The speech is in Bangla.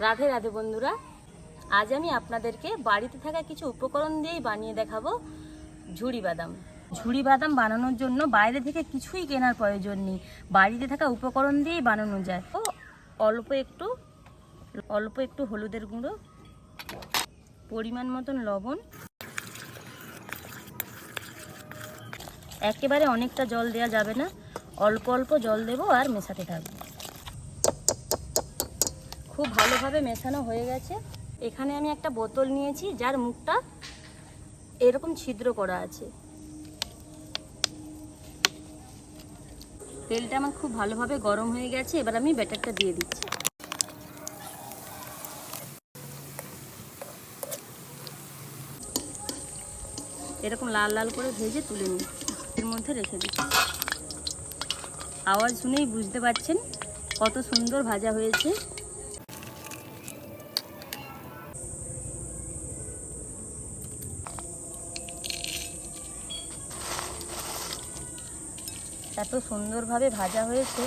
রাধে রাধে বন্ধুরা, আজ আমি আপনাদেরকে বাড়িতে থাকা কিছু উপকরণ দিয়েই বানিয়ে দেখাবো ঝুরি বাদাম। ঝুরি বাদাম বানানোর জন্য বাইরে থেকে কিছুই কেনার প্রয়োজন নেই, বাড়িতে থাকা উপকরণ দিয়েই বানানো যায়। তো অল্প একটু হলুদের গুঁড়ো, পরিমাণ মতন লবণ, একেবারে অনেকটা জল দেওয়া যাবে না, অল্প অল্প জল দেবো আর মেশাতে থাকবো। খুব ভালোভাবে মেশানো হয়ে গেছে। এখানে আমি একটা বোতল নিয়েছি যার মুখটা এরকম ছিদ্র করা আছে। তেলটা আমার খুব ভালোভাবে গরম হয়ে গেছে, এবার আমি ব্যাটারটা দিয়ে দিচ্ছি। এরকম লাল লাল করে ভেজে তুলে নিচ্ছি, এর মধ্যে রেখে দিচ্ছি। আওয়াজ শুনেই বুঝতে পারছেন কত সুন্দর ভাজা হয়েছে। এত সুন্দরভাবে ভাজা হয়েছে